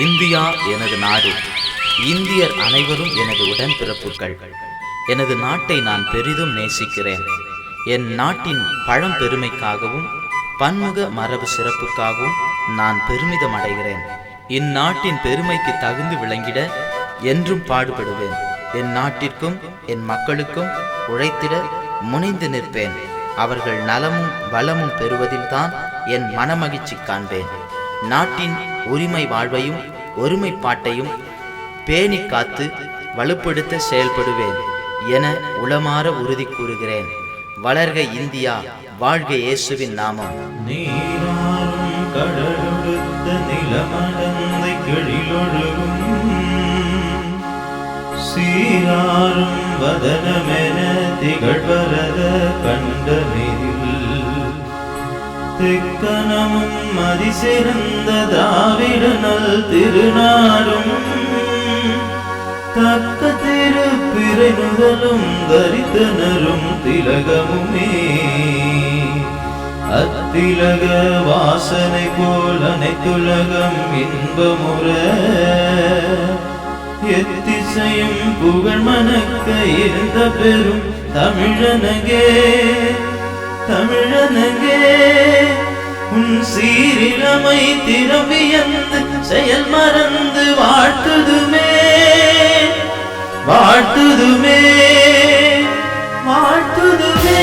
India எனது நாடு. இந்தியர் அனைவரும் எனது உடன்பிறப்புகள். எனது நாட்டை நான் பெரிதும் நேசிக்கிறேன். என் நாட்டின் பழம்பெருமைக்காகவும் பன்முக மரபு சிறப்புக்காகவும் நான் பெருமிதம் அடைகிறேன். இந்நாட்டின் பெருமைக்கு தகுந்து விளங்கிட என்றும் பாடுபடுவேன். என் நாட்டிற்கும் என் மக்களுக்கும் உழைத்திட முனைந்து நிற்பேன். அவர்கள் நலமும் வளமும் பெறுவதில்தான் என் மனமகிழ்ச்சி காண்பேன். நாட்டின் உரிமை வாழ்வையும் ஒருமைப்பாட்டையும் பேணி காத்து வலுப்படுத்த செயல்படுவேன் என உளமாற உறுதி கூறுகிறேன். வளர்க இந்தியா, வாழ்க இயேசுவின் நாமம். நீராறும் கடலொடுத்த நிலமடந்தை கெழிலொழுகும் சீராறும் வதனமென திகழ்வரத கண்டமிதில் தெக்கனமும் மதிசிறந்த தாவிடனல் திருநாடும் தக்க திருப்பிறை முதலும் தரித்தனரும் திலகமுமே அத்திலக வாசனை போல் அனைத்துலகம் இன்பமுற எத்திசையும் புகழ் மணக்க இருந்த பெரும் தமிழனகே தமிழனகே உன் சீரிழமை திரும்பியந்து செயல் மறந்து வாழ்த்துதுமே வாழ்த்துதுமே வாழ்த்துதுமே.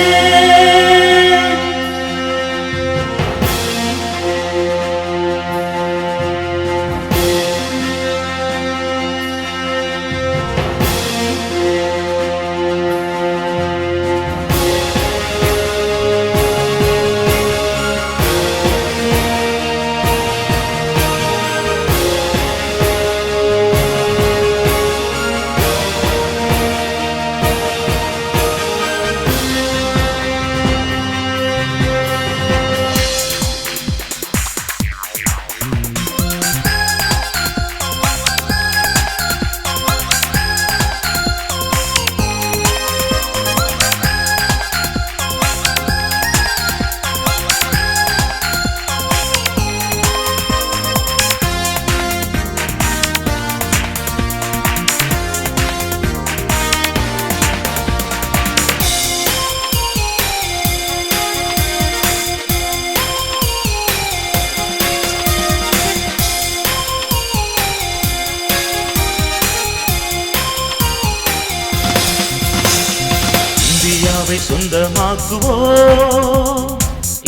இந்தியாவை சொந்தமாக்குவோம்,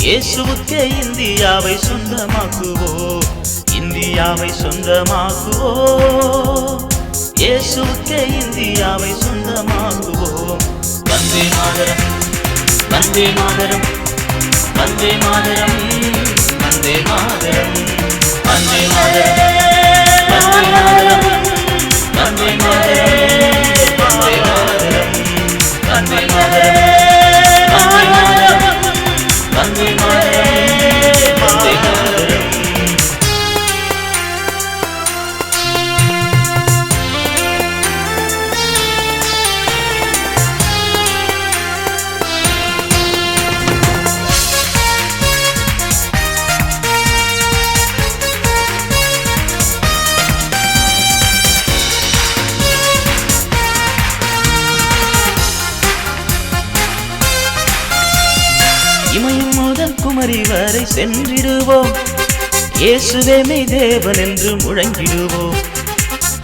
இயேசுவுக்கே இந்தியாவை சொந்தமாக்குவோம். இந்தியாவை சொந்தமாக்குவோம், இயேசுவுக்கே இந்தியாவை சொந்தமாக்குவோம். வந்தே மாதரம் வந்தே மாதரம் வந்தே மாதரம் வந்தே மாதரம் வந்தே மாதரம் வந்தே மாதரம் வந்தே மாதரம் வந்தே மாதரம் வந்தே மாதரம் வந்தே மாதரம் வந்தே மாதரம் வந்தே மாதரம். இமயம் முதல் குமரி வரை சென்றிடுவோம், இயேசுவே மெய் தேவன் என்று முழங்கிடுவோம்.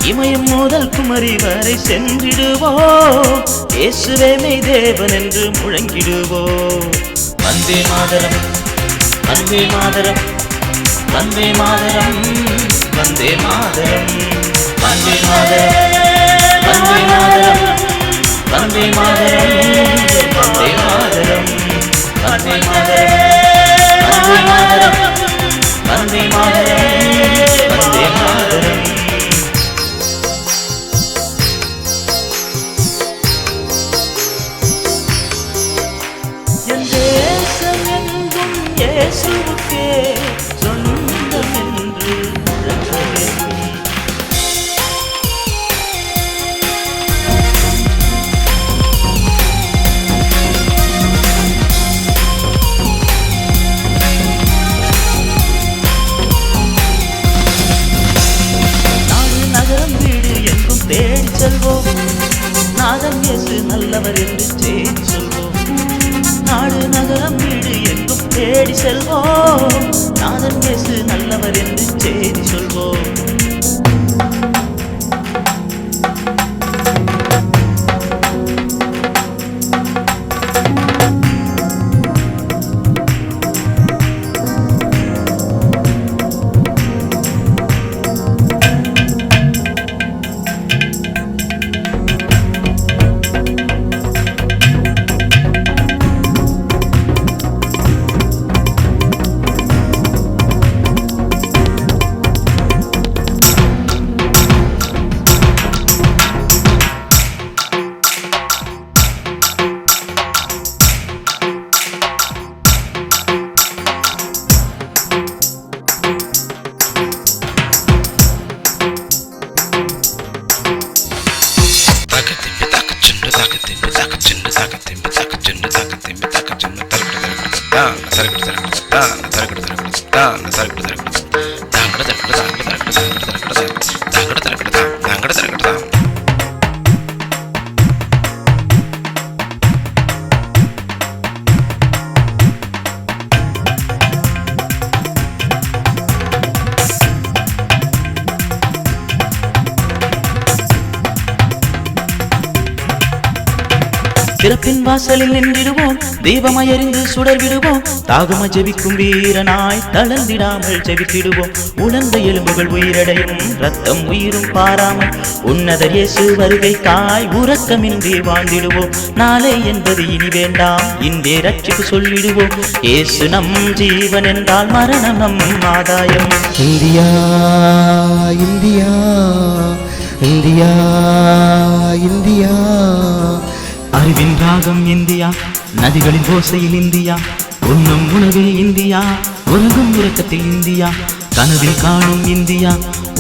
இமயம் முதல் குமரி வரை சென்றிடுவோம், இயேசுவே மெய் தேவன் என்று முழங்கிடுவோம். வந்தே மாதரம் வந்தே மாதரம் வந்தே மாதரம் வந்தே மாதரம் வந்தே மாதரம் வந்தே மாதரம் வந்தே மாதரம் வந்தே மாதரம் வந்தே மாதரம் வந்தே மாதரம் வந்தே மாதரம் வந்தே மாதரம். என் தேசம் எங்கும் இயேசுவுக்கே சொந்தம் என்று முழங்க வேண்டும். தேடி செல்வோம், நாதன் இயேசு நல்லவர் என்று செய்தி சொல்வோம். பிறப்பின் வாசலில் நின்றிடுவோம், தீபமாய் எரிந்து சுடர் விடுவோம், தாகமா ஜெபிக்கும் வீரனாய் தளர்ந்திடாமல் ஜெபித்திடுவோம். உலர்ந்த எலும்புகள் உயிரடையும், ரத்தம் உயிரும் பாராமல் உன்னதர் இயேசு வருகைக்காய் உறக்கமின்றி வாழ்ந்திடுவோம். நாளை என்பது இனி வேண்டாம், இன்றே ரட்சிப்பு சொல்லிடுவோம். இயேசு நம் ஜீவன் என்றால் மரணம் நம் ஆதாயம். இந்தியா இந்தியா இந்தியா இந்தியா, அறிவின் ராகம் இந்தியா, நதிகளின் ஓசையில் இந்தியா, உண்ணும் உணவில் இந்தியா, உறங்கும் உறக்கத்தில் இந்தியா, கனவில் காணும் இந்தியா,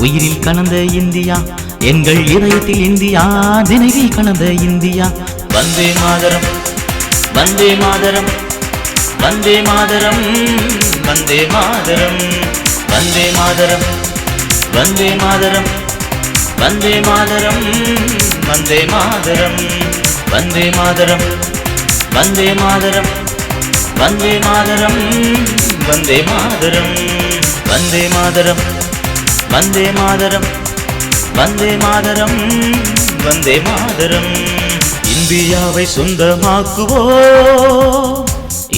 உயிரில் கலந்த இந்தியா, எங்கள் இதயத்தில் இந்தியா, நினைவில் கலந்த இந்தியா. வந்தே மாதரம் வந்தே மாதரம் வந்தே மாதரம் வந்தே மாதரம் வந்தே மாதரம் வந்தே மாதரம் வந்தே மாதரம் வந்தே மாதரம் வந்தே மாதரம் வந்தே மாதரம் வந்தே மாதரம் வந்தே மாதரம் வந்தே மாதரம் வந்தே மாதரம் வந்தே மாதரம் வந்தே மாதரம். இந்தியாவை சொந்தமாக்குவோ,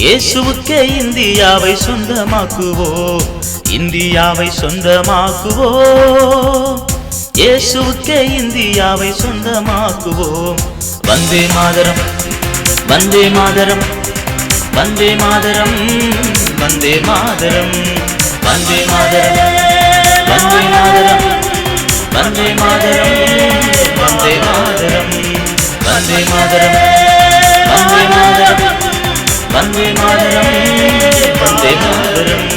இயேசுவுக்கே இந்தியாவை சொந்தமாக்குவோ, இந்தியாவை சொந்தமாக்குவோ, இயேசுவுக்கே இந்தியாவை சொந்தமாக்குவோம். வந்தே மாதரம் வந்தே மாதரம் வந்தே மாதரம் வந்தே மாதரம் வந்தே மாதரம் வந்தே மாதரம் வந்தே மாதரம் வந்தே மாதரம் வந்தே மாதரம் வந்தே மாதரம் வந்தே மாதரம் வந்தே மாதரம்.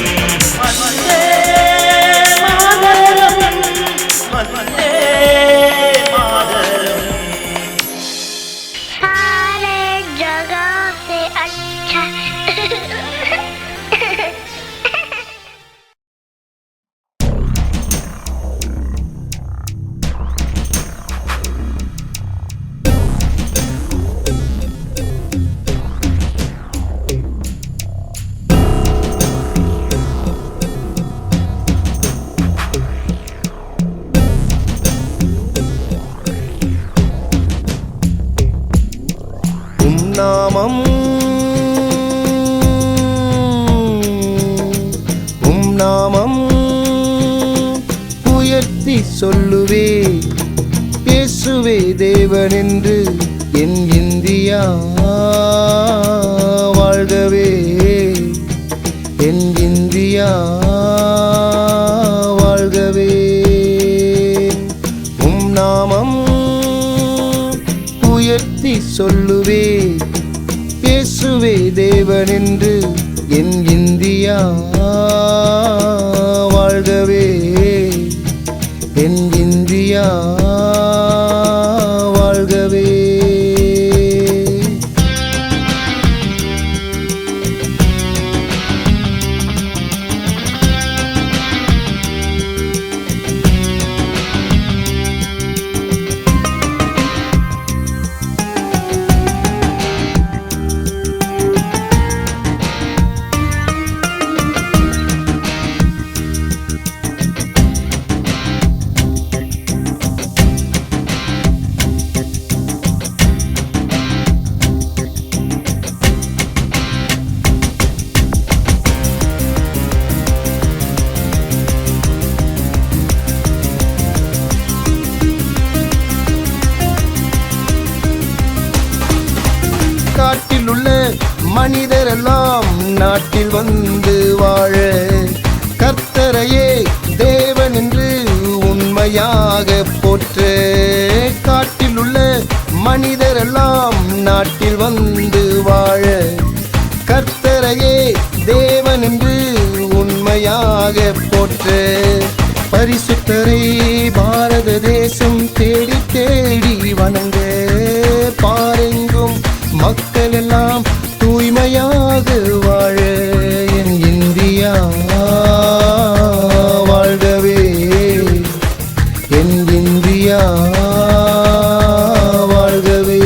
நாமம் நாமம் உயர்த்தி சொல்லுவே, இயேசுவே தேவன் என்று என் இந்தியா வாழ்கவே, என் இந்தியா வாழ்கவே. நாமம் உயர்த்தி சொல்லுவே, இயேசுவே தேவன் என்று என் இந்தியா வாழ்கவே, என் இந்தியா வாழ்கவே. நாட்டில் வந்து வாழ கர்த்தரையே தேவன் என்று உண்மையாக போற்ற காட்டில் உள்ள மனிதரெல்லாம் நாட்டில் வந்து வாழ கர்த்தரையே தேவன் என்று உண்மையாக போற்ற பரிசுத்தரை பாரத தேசம் தேடி தேடி வணங்க பாரெங்கும் மக்கள் எல்லாம் தூய்மையாக வாழ என் இந்தியா வாழ்கவே என் இந்தியா வாழ்கவே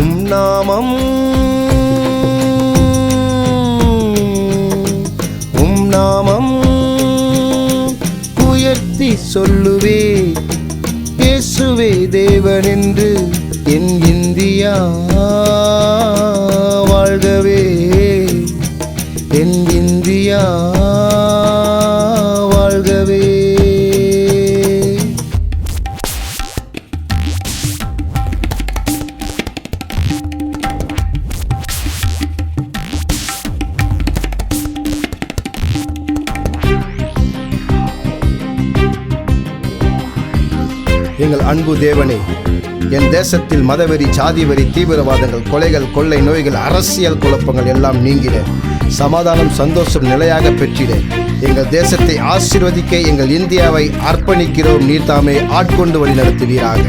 உம் நாமம் உயர்த்தி சொல்லுவே இயேசுவே தேவன் என்று என் இந்தியா வாழ்கவே என் இந்தியா வாழ்கவே எங்கள் அன்பு தேவனே, என் தேசத்தில் மதவெறி, சாதிவெறி, தீவிரவாதங்கள், கொலைகள், கொள்ளை நோய்கள், அரசியல் குழப்பங்கள் எல்லாம் நீங்கிட சமாதானம், சந்தோஷம் நிலையாக பெற்றிட எங்கள் தேசத்தை ஆசீர்வதிக்க எங்கள் இந்தியாவை அர்ப்பணிக்கிறோம். நீர் தாமே ஆட்கொண்டு வழி நடத்துவீராக.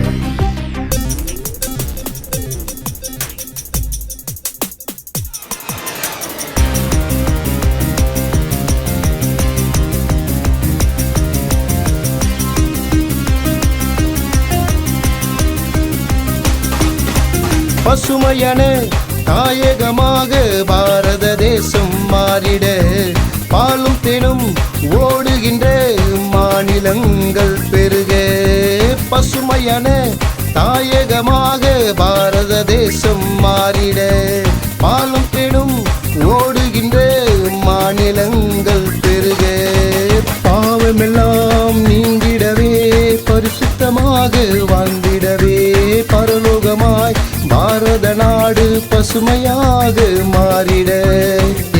பசுமையான தாயகமாக பாரத தேசம் மாறிட பாலும் தேனும் ஓடுகின்ற மாநிலங்கள் பெருக பசுமையான தாயகமாக பாரத தேசம் மாறிட பாலும் தேனும் ஓடுகின்ற மாநிலங்கள் பெருக பாவமெல்லாம் நீங்கிடவே பரிசுத்தமாக வாழ்ந்திடவே பரலோகமாய் பாரத நாடு பசுமையாக மாறிட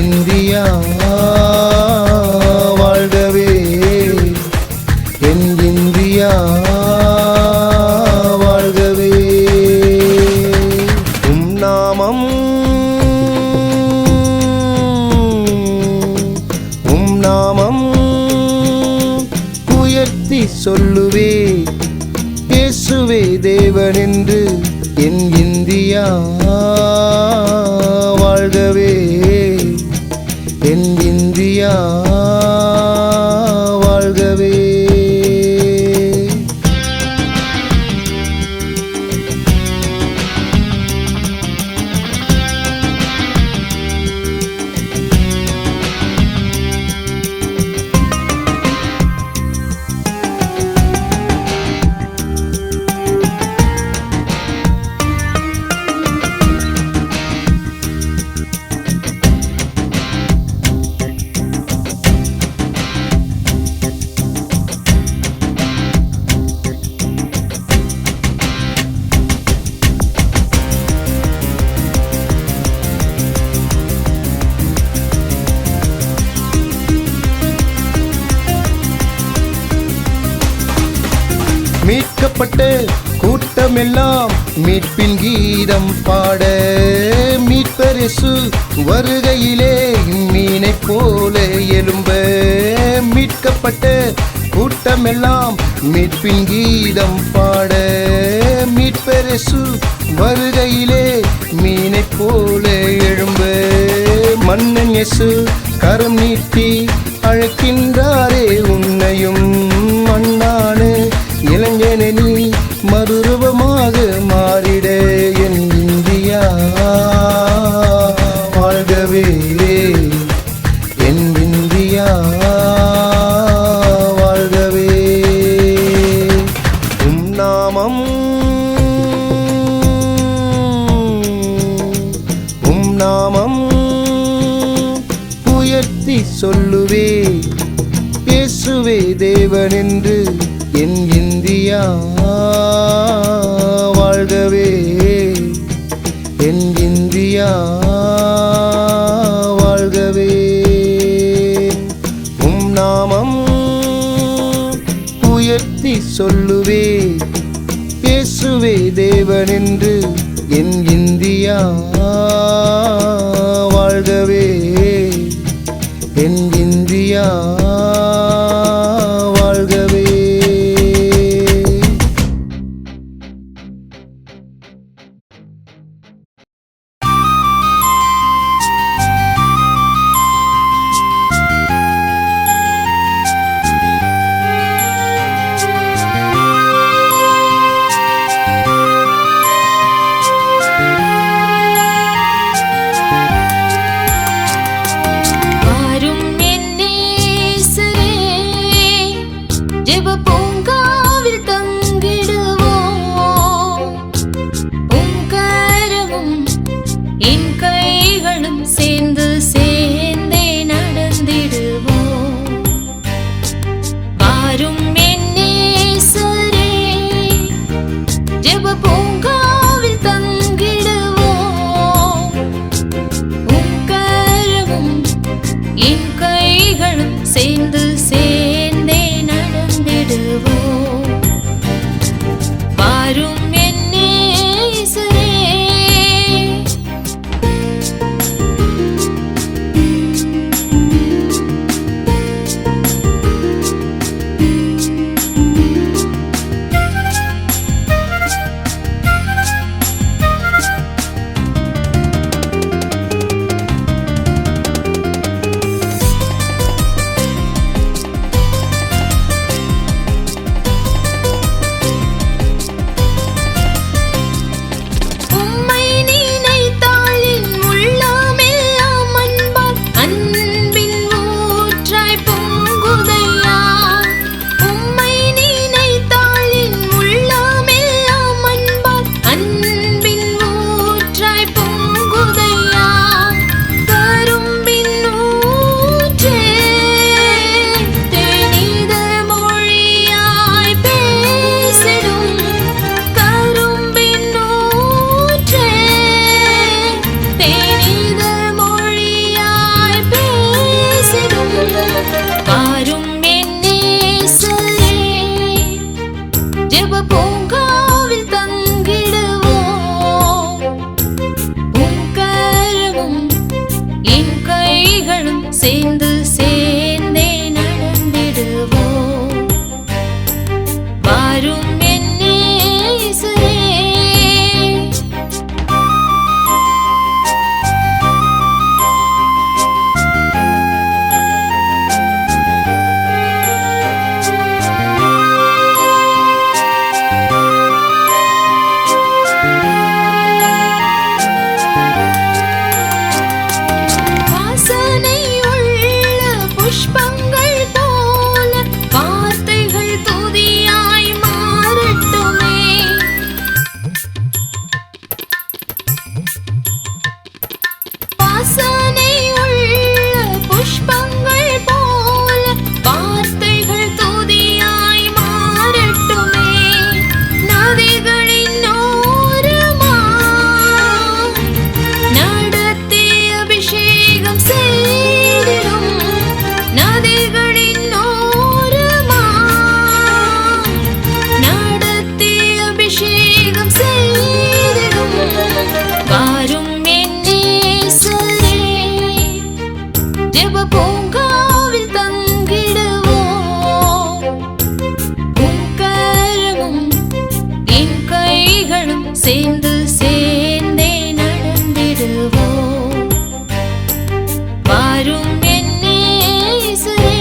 இந்தியா வாழ்கவே என் இந்தியா வாழ்கவே உம் நாமம் உயர்த்தி சொல்லுவே இயேசுவே தேவன் என்று என் இந்தியா வாழ்கவே என் இந்தியா வாழ்கவே மீட்கப்பட்ட கூட்டமெல்லாம் மீட்பின் கீதம் பாட மீட்பர் இயேசு வருகையிலே மீனை போல எழும்ப மீட்கப்பட்ட கூட்டமெல்லாம் மீட்பின் கீதம் பாட மீட்பர் இயேசு வருகையிலே மீனை போல எழும்ப மன்னன் இயேசு கரம் நீட்டி அழைக்கின்றாரே உன்னையும் மண்ணான இளைஞனே நீ மறுரூபமாக மாறிட என் இந்தியா வாழ்கவே என் இந்தியா வாழ்கவே உம் நாமம் உயர்த்தி சொல்லுவே இயேசுவே தேவன் என்று என் இந்தியா வாழ்கவே என் இந்தியா இந்தியா வாழ்கவே, என் இந்தியா வாழ்கவே. ஜெப பூங்காவில் தங்கிடுவோம், உங்கரமும் என் கைகளும் சேர்ந்து சேர்ந்தே நடந்திடுவோம். வாரும் என் நேசரே, ஜெப பூங்காவில் தங்கிடுவோம், உங்கரமும் என் கைகளும் சேர்ந்து சேர்ந்தே நடந்திடுவோம். வாரும் என் நேசரே. ஜெப பூங்காவில் தங்கிடுவோம், உங்கரமும் என் கைகளும் சேர்ந்து சேர்ந்தே நடந்திடுவோம். வாரும் என் நேசரே. புஷ்பங்கள் போல வார்த்தைகள் துதியாய் மாறட்டுமே. வாசனை உள்ள புஷ்பங்கள் போல வார்த்தைகள் துதியாய் மாறட்டுமே. நதிகளின் ஓரமாய் நடத்தி அபிஷேகம் செய்திடும், நதிகளின் ஓரமாய் நடத்தி அபிஷேகம் செய்திடும். வாரும் என் நேசரே, ஜெப பூங்காவில் தங்கிடுவோம், உங்கரமும் என் கைகளும் சேர்ந்து சேர்ந்தே நடந்திடுவோம். வாரும் என் நேசரே.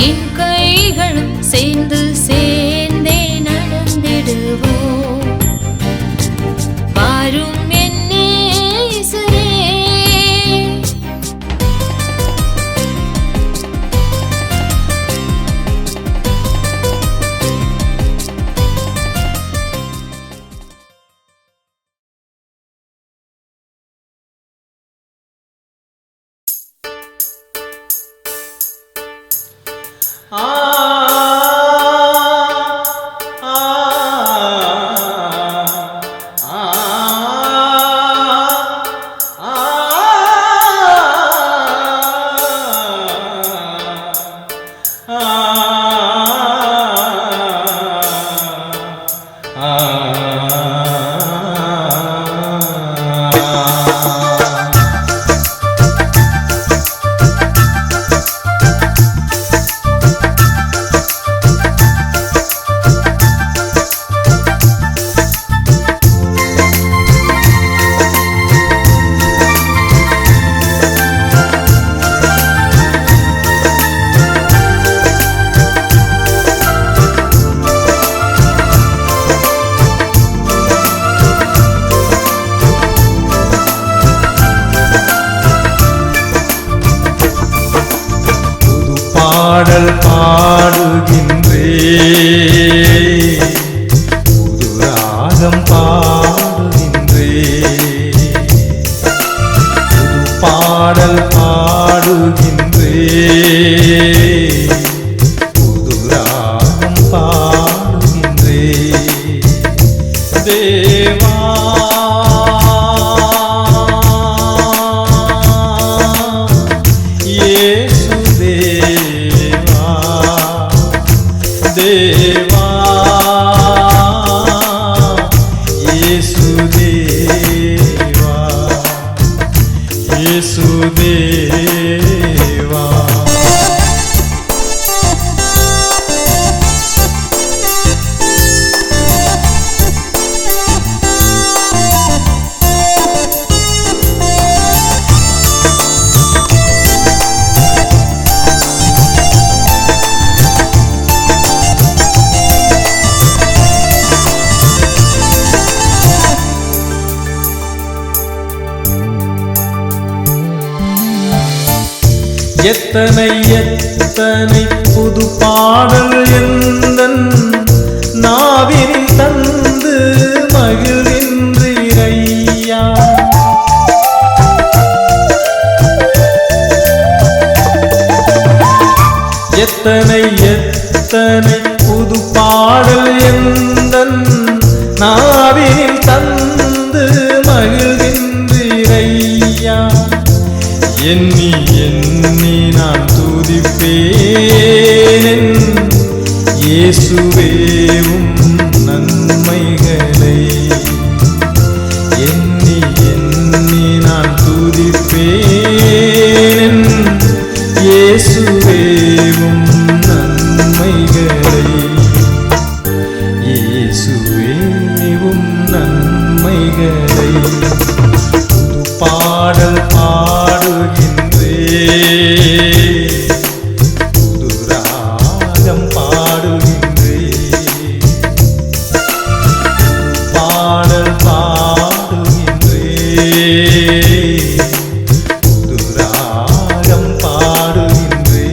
என் கைகளும் சேர்ந்து சேர்ந்தே நடந்திடுவோம். வாரும் என் நேசரே. பாடல் பாடுகின்றே, புது ராகம் பாடுகின்றே, புது பாடல் பாடுகின்றே, புது ராகம் பாடுகின்றே. தேவா தேவா இயேசு தேவா, இயேசு தேவா. எத்தனை எத்தனை புது பாடல் எந்தன் நாவினில் தந்து மகிழ்கின்றீரையா. எத்தனை எத்தனை புது பாடல் எந்தன் நாவினில் தந்து மகிழ்கின்றீரையா. எண்ணி எண்ணி நான் துதிப்பேன் இயேசுவேவும் நன்மைகளை. எண்ணி எண்ணி நான் துதிப்பேன் இயேசுவேவும் நன்மைகளை, இயேசுவேவும் நன்மைகளை. புது பாடல் பாடுகின்றே, புது ராகம் பாடுகின்றே, பாடல் பாடுகின்றே, புது ராகம் பாடுகின்றே.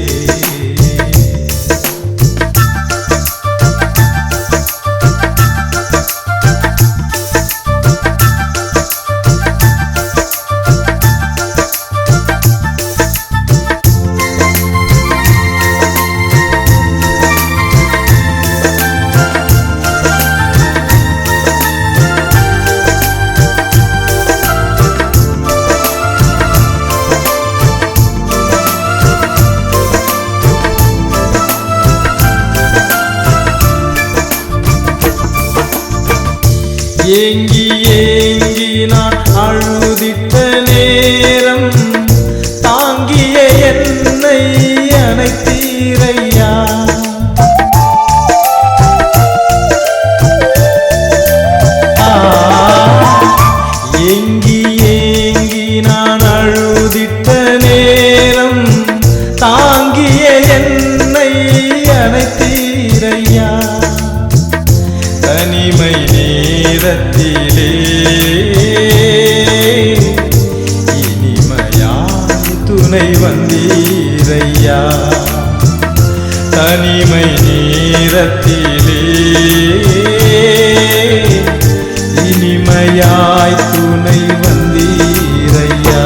ஏங்கி ஏங்கி நான் அழுதிட்ட நேரம் தாங்கிய என்னை அணைத்தீரையா. ஏங்கி ஏங்கி நான் அழுதிட்ட நேரம் தாங்கிய என்னை தனிமை நேரத்திலே இனிமையாய் துணை வந்தீரையா,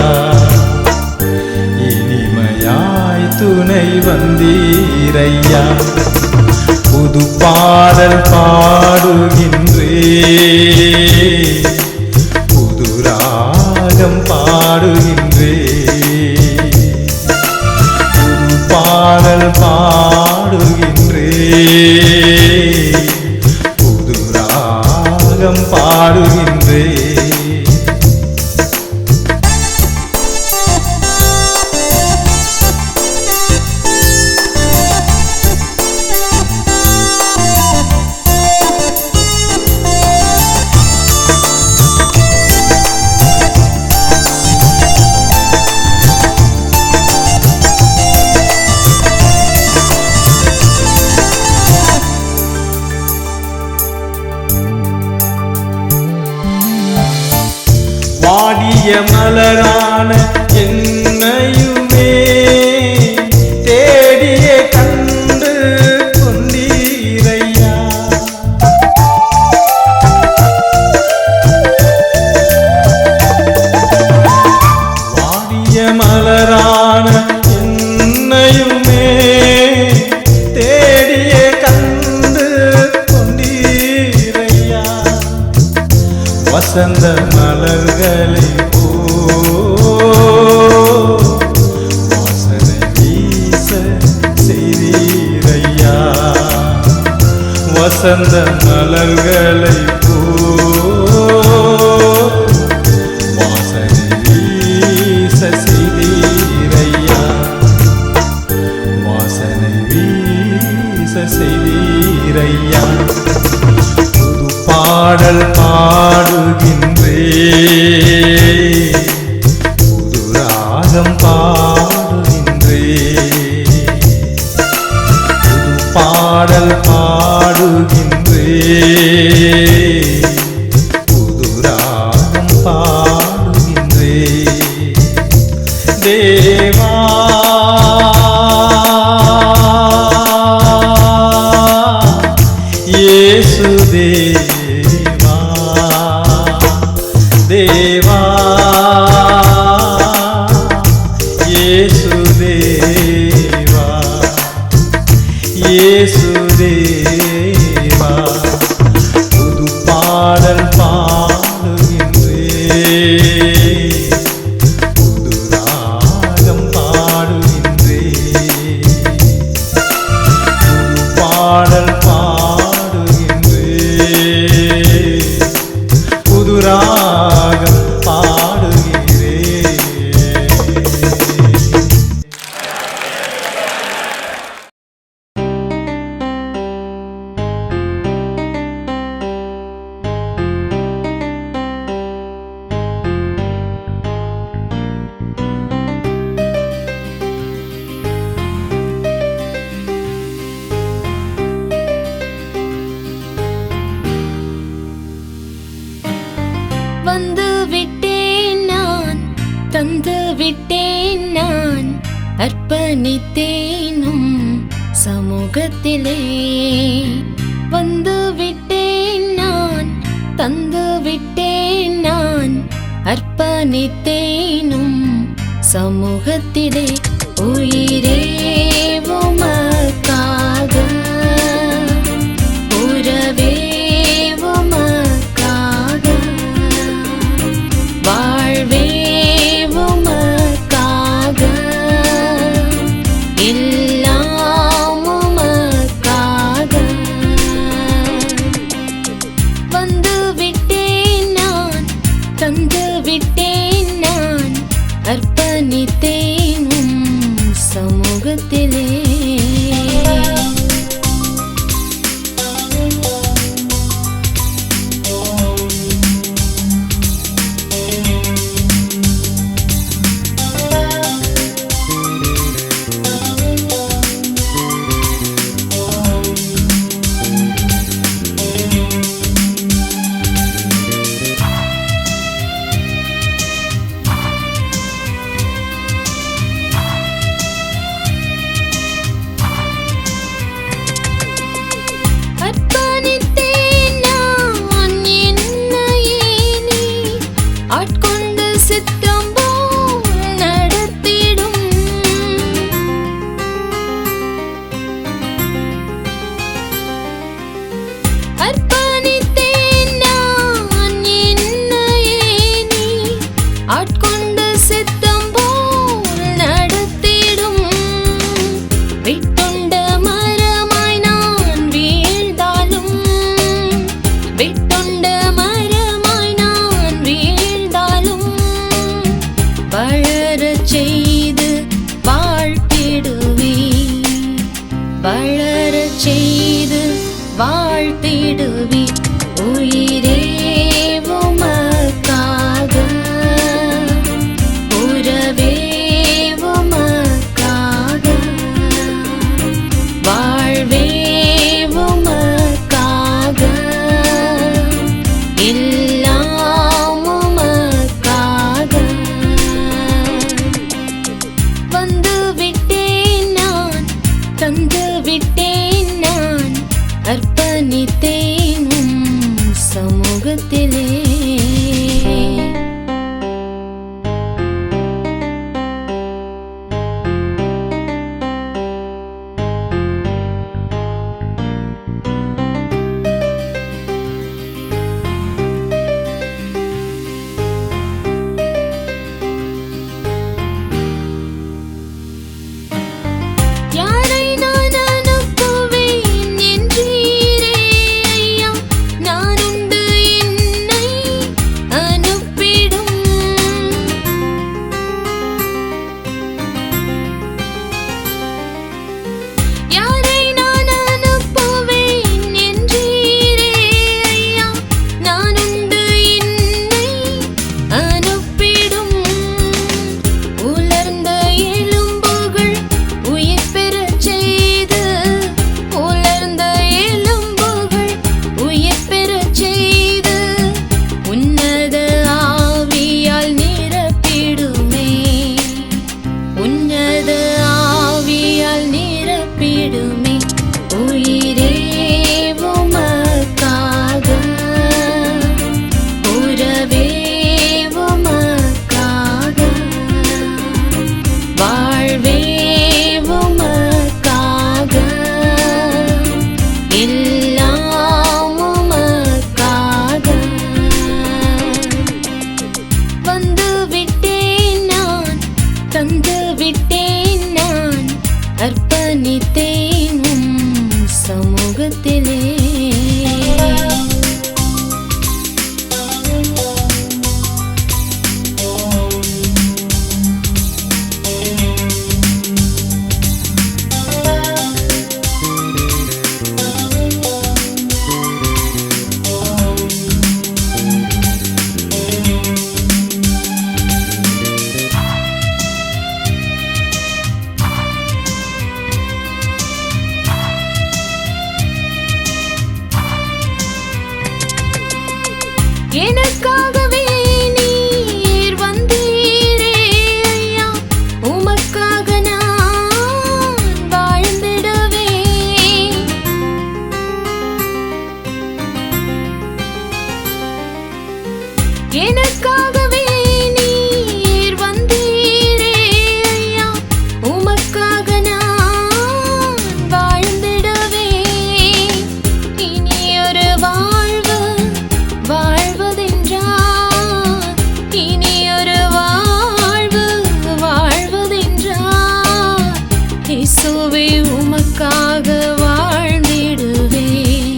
இனிமையாய் துணை வந்தீரையா. புது பாடல் பாடுகின்றே, புது ராகம் பாடுகின்றே, புது பாடல் பாடுகின்றே, புது ராகம் பாடுகின்றே. வாடிய மலரான என்னையுமே தேடிய கண்டு கொண்டீரையா, வாடிய மலரான என்னையுமே தேடிய கண்டு கொண்டீரையா. வசந்த மலர்களை வாசனை வீச செய்தீரையா, வசந்த மலர்களை வாசனை வீச செய்தீரையா, வாசனை வீச செய்தீரையா. புது பாடல் பாடுகின்றே, புது ராகம் பாடுகின்றே, புது பாடல் பாடுகின்றே, புது ராகம் பாடுகின்றே. தேவா இயேசு தேவா, தேவா இயேசு தேவா, இயேசு தேவா. புது பாடல் பாடுகின்றே, புது ராகம் பாடுகின்றே, புது பாடல் பாடுகின்றே, புது ராகம் பாடுகிறே. வந்து விட்டேன் நான், தந்து விட்டேன் நான், அர்ப்பணித்தேனும் சமூகத்திலே. வந்து விட்டேன் நான், தந்து விட்டேன் நான், அர்ப்பணித்தேனும் சமூகத்திலே. உயிரே உமக்காக, உறவே உமக்காக, வாழ்வே உமக்காக, எல்லாம் உமக்காக. வந்து விட்டேன் நான், தந்து விட்டேன் நான், அர்ப்பணித்தேன் உம் சமூகத்திலே. வளரச் செய்து வாழ்த்திடுவீர் உயிரே உமக்காக உறவே உமக்காக வாழ்வே உமக்காக எல்லாம் உமக்காக வந்து விட்டேன் நான் தந்து விட்டேன் நான் அர்ப்பணித்தேன் உம் சமூகத்திலே யாரை நான் அனுப்புவேன் என்றீரே ஐயா நான் உண்டு என்னை அனுப்பிடும் யாரை நான் அனுப்புவேன் என்றீரே ஐயா நான் உண்டு என்னை அனுப்பிடும் உலர்ந்த எலும்புகள் உயிர் பெறச் செய்து உலர்ந்த எலும்புகள் உயிர் பெறச் செய்து உன்னத ஆவியால் நிரப்பிடுமே உன்னத ஆவியால் நிரப்பிடுமே உயிரே உமக்காக உறவே உமக்காக வாழ்வே உமக்காக எல்லாம் உமக்காக வந்து விட்டேன் நான் தந்து விட்டேன் நான் அர்ப்பணித்தேன் உம் சமூகத்திலே எனக்காகவே நீர் வந்தீரே ஐயா உமக்காக நான் வாழ்ந்திடவே எனக்காகவே நீர் வந்தீரே ஐயா உமக்காக நான் வாழ்ந்திடவே இனியொரு வாழ்வு வாழ்வதென்றால் இனியொரு வாழ்வு வாழ்வதென்றால் இயேசுவே உமக்காக வாழ்ந்திடுவேன்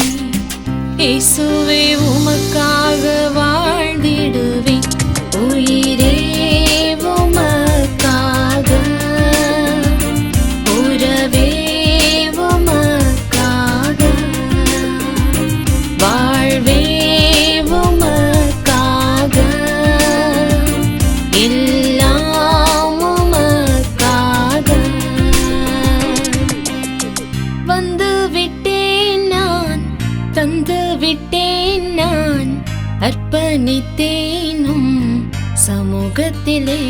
இயேசுவே உமக்காக வாழ்ந்திடுவேன் உயிரே உமக்காக உறவே உமக்காக வாழ்வே உமக்காக எல்லாம் உமக்காக வந்து விட்டேன் நான் தந்து விட்டேன் நான் அர்ப்பணித்தேன் உம் சமூகத்திலே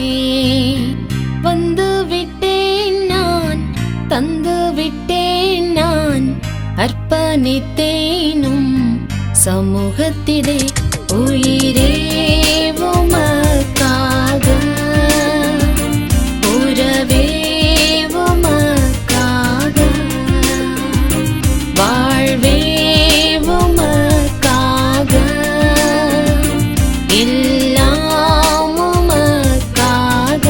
வந்து விட்டேன் நான் தந்து விட்டேன் நான் அர்ப்பணித்தேன் உம் சமூகத்திலே உயிரே உமக்காக உறவே உமக்காக வாழ்வே உமக்காக எல்லாம் உமக்காக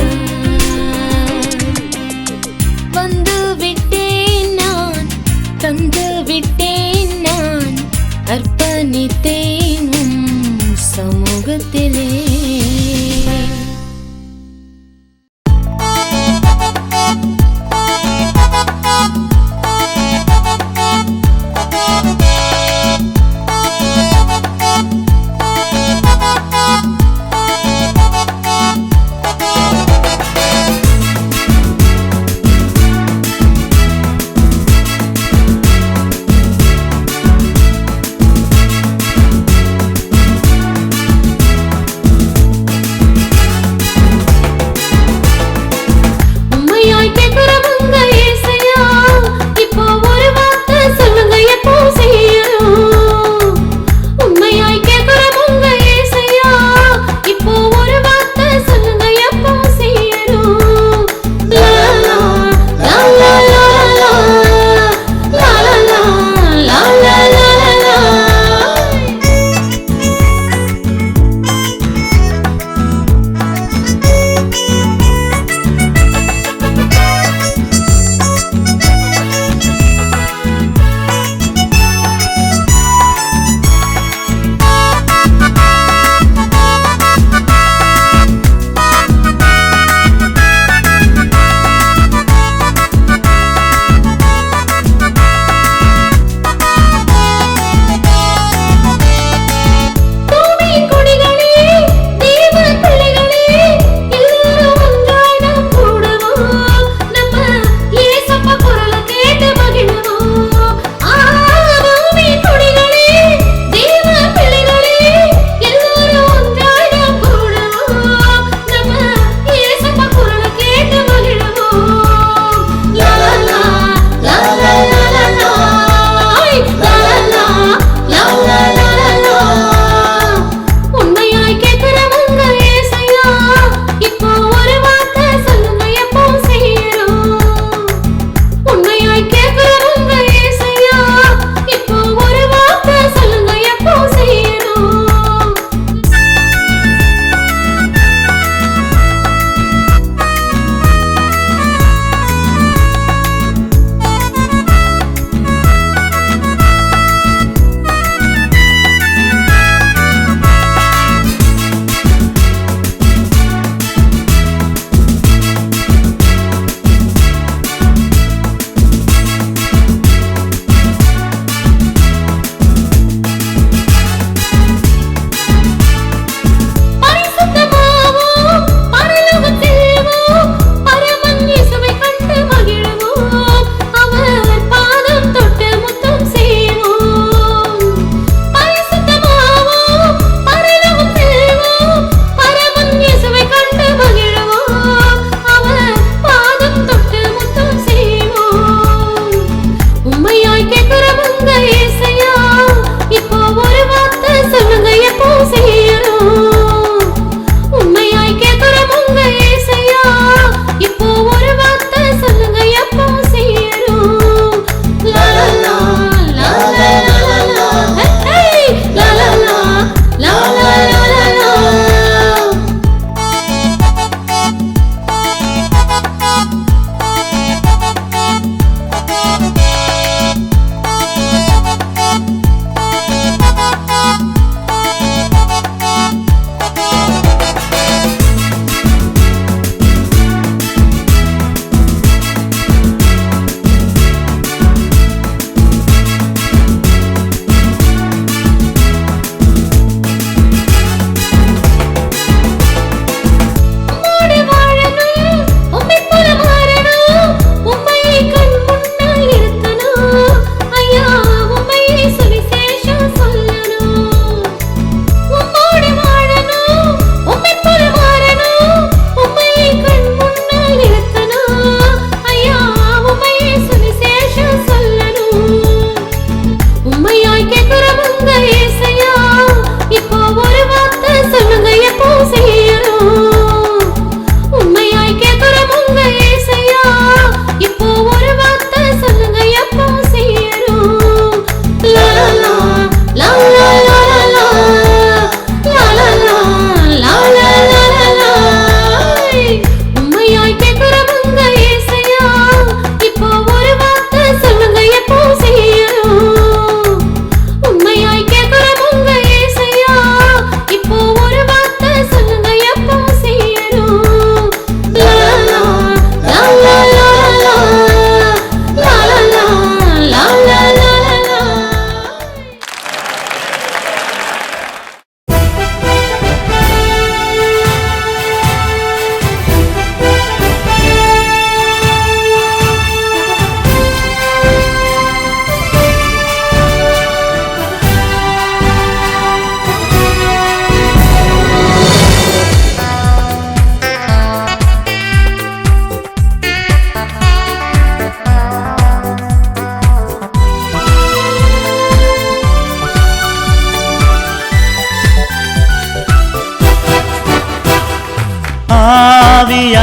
வந்து விட்டேன் நான் தந்து விட்டேன் நான் அர்ப்பணித்தேன் உம் சமூகத்திலே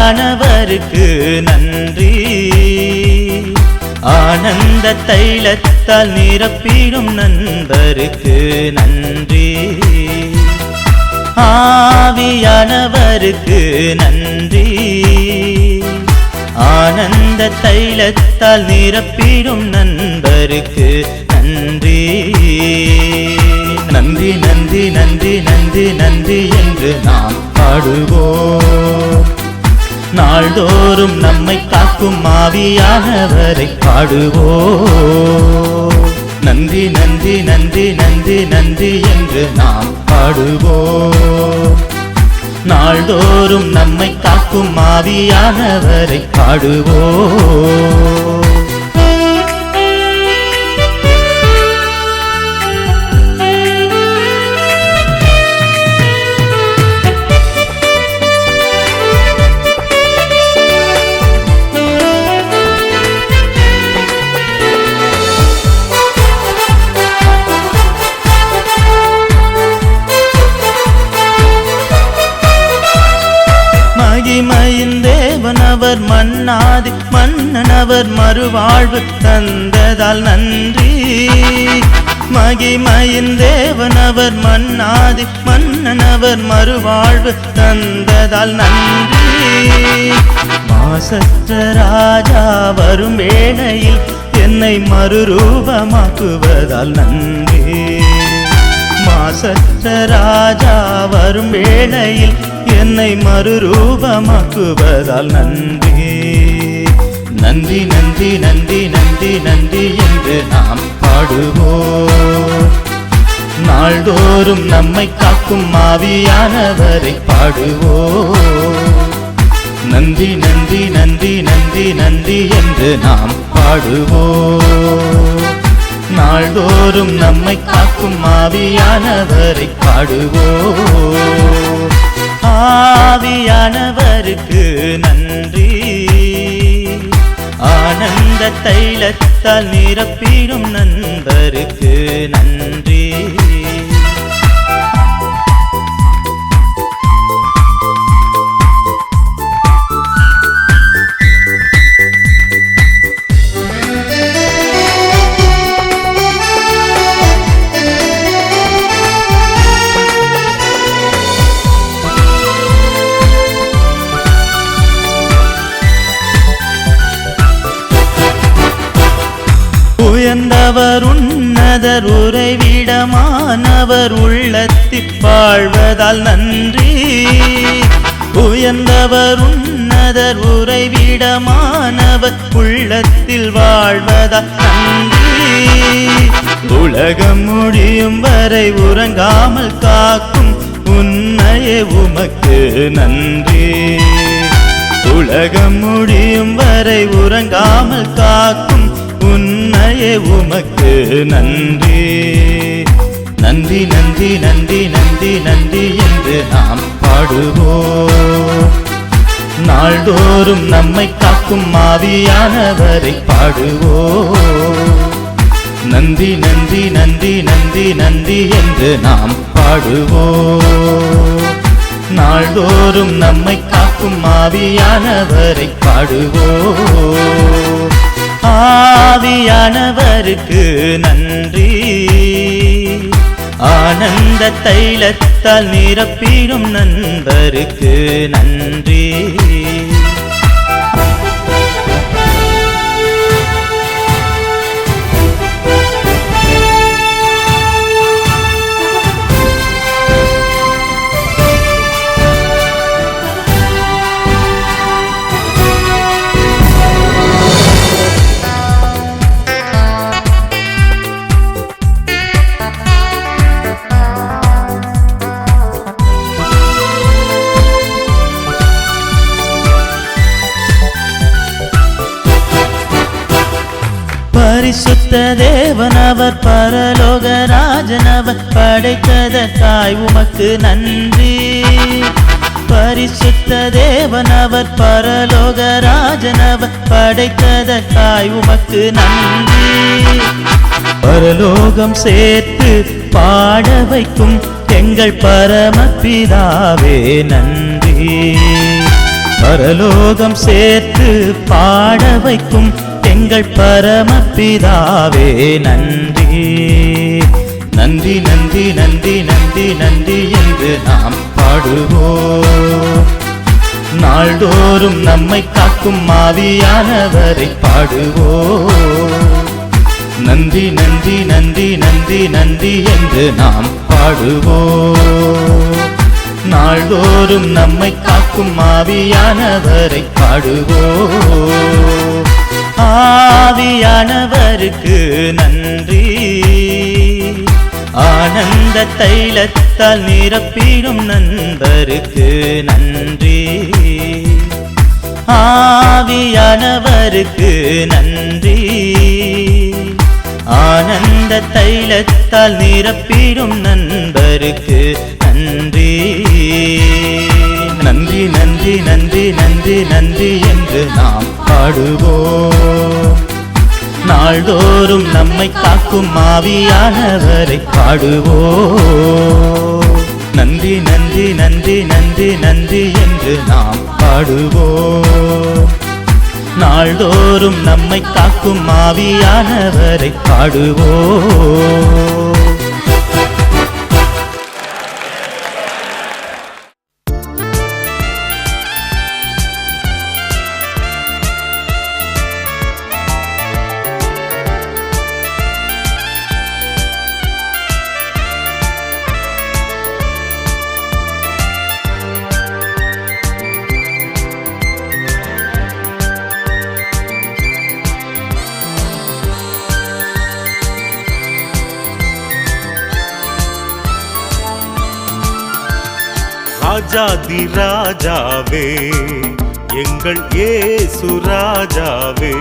ஆவியானவருக்கு நன்றி. ஆனந்த தைலத்தால் நிரப்பிடும் நண்பருக்கு நன்றி. ஆவியானவருக்கு நன்றி. ஆனந்த தைலத்தால் நிரப்பிடும் நண்பருக்கு நன்றி. நன்றி நன்றி நன்றி நன்றி நன்றி என்று நாம் பாடுவோம். நாள்தோறும் நம்மை காக்கும் ஆவியானவரை பாடுவோம். நன்றி நன்றி நன்றி நன்றி நன்றி என்று நாம் பாடுவோம். நாள்தோறும் நம்மை காக்கும் ஆவியானவரை பாடுவோம். மகிமையின் தேவனவர் மன்னாதி மன்னனவர் மறுவாழ்வு தந்ததால் நன்றி. மகிமையின் தேவனவர் மன்னாதி மன்னனவர் மறுவாழ்வு தந்ததால் நன்றி. மாசற்ற ராஜா வரும் வேளையில் என்னை மறுரூபமாக்குவதால் நன்றி. மாசற்ற ராஜா வரும் வேளையில் என்னை மறுரூபமாக்குவதால் நன்றி. நன்றி நன்றி நன்றி நன்றி நன்றி என்று நாம் பாடுவோம். நாள்தோறும் நம்மை காக்கும் ஆவியானவரை பாடுவோம். நன்றி நன்றி நன்றி நன்றி நன்றி என்று நாம் பாடுவோம். நாள்தோறும் நம்மை காக்கும் ஆவியானவரை பாடுவோம். ஆவியானவருக்கு நன்றி. ஆனந்த தைலத்தால் நிரப்பிடும் நண்பருக்கு நன்றி. உயர்ந்தவர் உன்னதர் உறைவிடமானவர் உள்ளத்தில் வாழ்வதால் நன்றி. உயர்ந்தவர் உன்னதர் உறைவிடமானவர் உள்ளத்தில் வாழ்வதால் நன்றி. உலகம் முடியும் வரை உறங்காமல் காக்கும் உன்னையே உமக்கு நன்றி. உலகம் முடியும் வரை உறங்காமல் காக்கும் உன்னையே உமக்கு நன்றி. நன்றி நன்றி நன்றி நன்றி நன்றி என்று நாம் பாடுவோம். நாள்தோறும் நம்மை காக்கும் ஆவியானவரை பாடுவோம். நன்றி நன்றி நன்றி நன்றி நன்றி என்று நாம் பாடுவோம். நாள்தோறும் நம்மை காக்கும் ஆவியானவரை பாடுவோம். ஆவியானவருக்கு நன்றி. ஆனந்த தைலத்தால் நிரப்பிடும் நண்பருக்கு நன்றி. பரிசுத்த தேவனவர் பரலோக ராஜனவர் படைத்ததற்காய் உமக்கு நன்றி. பரிசுத்த தேவனவர் பரலோக ராஜனவர் படைத்ததற்காய் உமக்கு நன்றி. பரலோகம் சேர்த்து பாட வைக்கும் எங்கள் பரமபிதாவே நன்றி. பரலோகம் சேர்த்து பாட வைக்கும் எங்கள் பரமபிதாவே நன்றி. நன்றி நன்றி நன்றி நன்றி நன்றி என்று நாம் பாடுவோம். நாள்தோறும் நம்மை காக்கும் ஆவியானவரை பாடுவோம். நன்றி நன்றி நன்றி நன்றி நன்றி என்று நாம் பாடுவோம். நாள்தோறும் நம்மை காக்கும் ஆவியானவரை பாடுவோம். ஆவியானவருக்கு நன்றி. ஆனந்த தைலத்தால் நிரப்பிடும் நண்பருக்கு நன்றி. ஆவியானவருக்கு நன்றி. ஆனந்த தைலத்தால் நிரப்பிடும் நண்பருக்கு நன்றி. நன்றி நன்றி நன்றி நன்றி நன்றி என்று நாம் பாடுவோம். நாள்தோறும் நம்மை காக்கும் ஆவியானவரை பாடுவோம். நன்றி நன்றி நன்றி நன்றி நன்றி என்று நாம் பாடுவோம். நாள்தோறும் நம்மை காக்கும் ஆவியானவரை பாடுவோம். ராஜாதி ராஜாவே எங்கள் இயேசு ராஜாவே.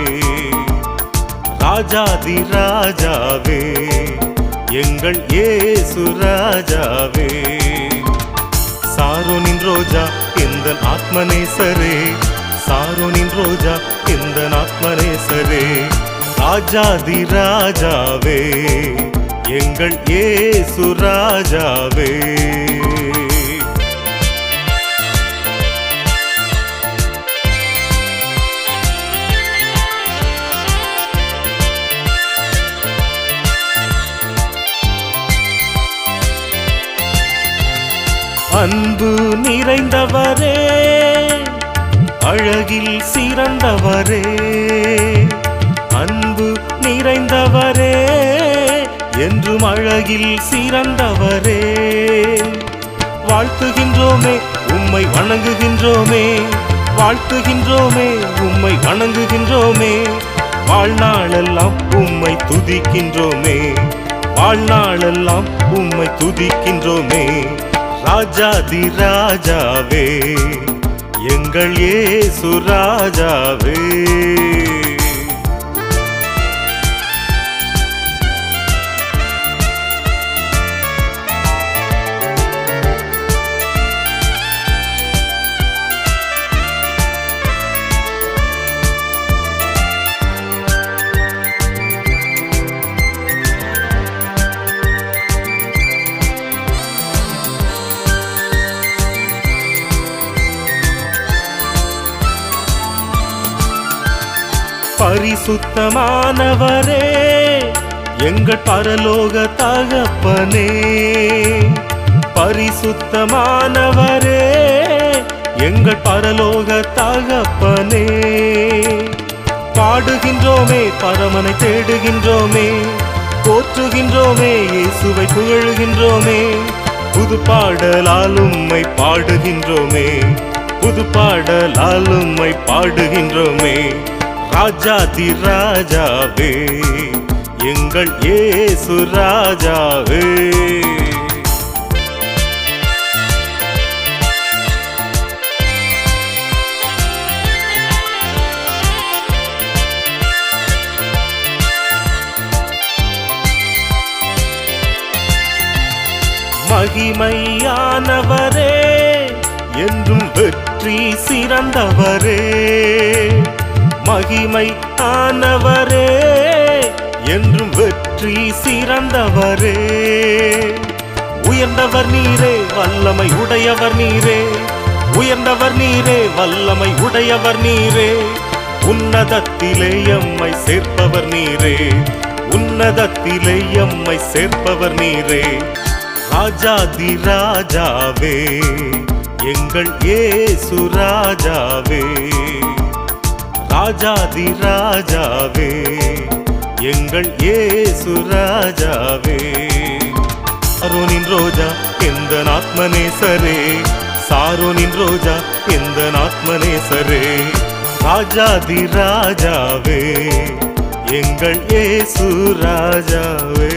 ராஜாதி ராஜாவே எங்கள் இயேசு ராஜாவே. சாரோனின் ரோஜா எந்தன் ஆத்மநேசரே. சாரோனின் ரோஜா எந்தன் ஆத்மநேசரே. ராஜாதி ராஜாவே எங்கள் இயேசு ராஜாவே. அன்பு நிறைந்தவரே, அழகில் சிறந்தவரே. அன்பு நிறைந்தவரே, என்றும் அழகில் சிறந்தவரே. வாழ்த்துகின்றோமே, உம்மை வணங்குகின்றோமே. வாழ்த்துகின்றோமே, உம்மை வணங்குகின்றோமே. வாழ்நாளெல்லாம் உம்மை துதிக்கின்றோமே. வாழ்நாளெல்லாம் உம்மை துதிக்கின்றோமே. ராஜாதி ராஜாவே எங்கள் இயேசு ராஜாவே. பரிசுத்தமானவரே, எங்கள் பரலோக தகப்பனே. பரிசுத்தமானவரே, எங்கள் பரலோக தகப்பனே. பாடுகின்றோமே, பரமனை தேடுகின்றோமே. போற்றுகின்றோமே, இயேசுவை புகழுகின்றோமே. புது பாடலால் உம்மை பாடுகின்றோமே. புது பாடலால் உம்மை பாடுகின்றோமே. ராஜாதி ராஜாவே எங்கள் இயேசு ராஜாவே. மகிமையானவரே, என்றும் வெற்றி சிறந்தவரே. மகிமை ஆனவரே, என்றும் வெற்றி சிறந்தவரே. உயர்ந்தவர் நீரே, வல்லமை உடையவர் நீரே. உயர்ந்தவர் நீரே, வல்லமை உடையவர் நீரே, உன்னதத்திலே எம்மை சேர்ப்பவர் நீரே, உன்னதத்திலே எம்மை சேர்ப்பவர் நீரே. ராஜாதி ராஜாவே, எங்கள் இயேசு ராஜாவே, ராஜாதி ராஜாவே, எங்கள் இயேசு ராஜாவே. சாரோனின் ரோஜா எந்த ஆத்மநேசரே, சாரோனின் ரோஜா எந்த ஆத்மநேசரே, ராஜாதி ராஜாவே, எங்கள் இயேசு ராஜாவே.